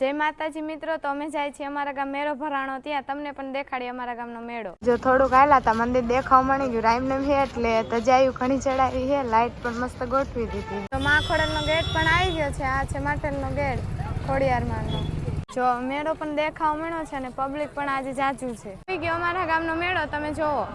जय माताजी मित्रों, तो अमे जाए छे अमारा गाम मेळो भराणो त्यां तमने पण देखाड़ी अमारा गामनो मेळो। जो थोड़ुंक आव्या ता मंदिर देखाव मळी गयुं, रामनवमी छे એટલે तजायु घणी चढ़ावी छे, लाइट पण मस्त गोठवी दीधी। तो माखोड़नो गेट पण आई गयो छे। आ छे माटेलनो गेट खोडियारमानो। जो मेळो पण देखाव मळ्यो छे ने पब्लिक पण आज जाजू छे। आई गयो अमारा गामनो मेळो, तमे जोवो।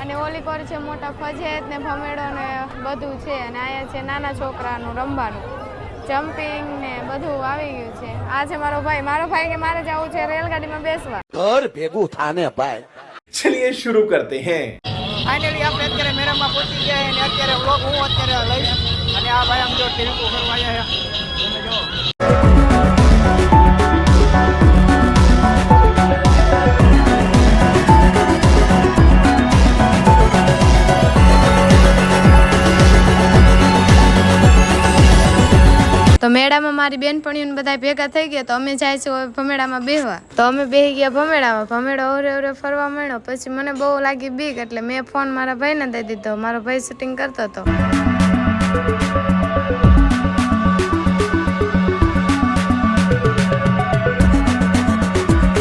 અને ઓલી પર છે મોટા ફજેત ને ભમેડો ને બધું છે અને આયા છે નાના છોકરાનું રમવાનું જમ્પિંગ ને બધું આવી ગયું છે। આ છે મારો ભાઈ કે મારે જવું છે રેલગાડીમાં બેસવા। ઘર ભેગું થાને ભાઈ। चलिए शुरू करते हैं। फाइनली આપણે અત્યારે મેળામાં પહોંચી ગયા અને અત્યારે વ્લોગ હું અત્યારે લઈશ અને આ ભાઈ આમ જો ટેમ્પો કરવા આવ્યા છે તમે જો। तो मेळामां मारी बेनपणीओने बधाय भेगा थई गया। तो अमे जाय छे भमेड़ामां बेहवा। तो अमे बेही गया भमेड़ामां। भमेड़ो ओरे ओरे फरवा मळ्यो। पछी मने बहु लागी बीक એટલે મેં ફોન મારા ભાઈને દઈ દીધો। મારો ભાઈ શૂટિંગ કરતો હતો।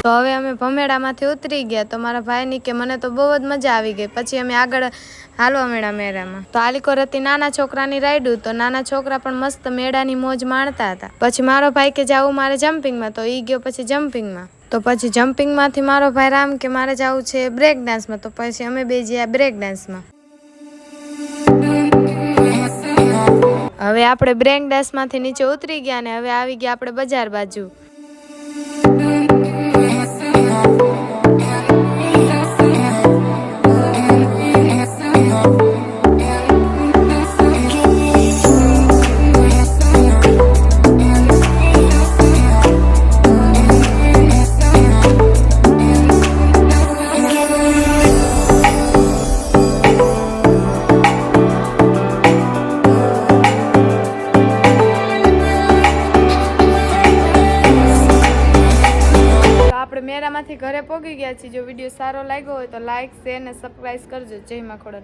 तो हवे अमे भमेड़ामांथी उतरी गया। तो मारा भाईनी के मने तो बहु ज मजा आवी गई। पछी अमे आगळ हालवा मेळा मेळामां। तो आलीकोर हती नाना छोकरानी राइडू। तो नाना छोकरा पण मस्त मेळानी मोज माणता हता। पछी मारो भाई के जावुं मारे जम्पिंग में। तो ई गयो पछी जम्पिंग में। तो पछी जम्पिंग मांथी मारो भाई राम के मारे जावुं छे ब्रेक डांस में। तो पछी अमे बे ज्या ब्रेक डांस में। हवे आपणे ब्रेक डांस मांथी नीचे उतरी गया ने हवे आवी गया आपणे बजार बाजू। मेरा माथी घरे पोगी गया छे। जो वीडियो सारो लाग्यो होय तो लाइक शेर ने सब्सक्राइब करजो। जय माखोड़ा।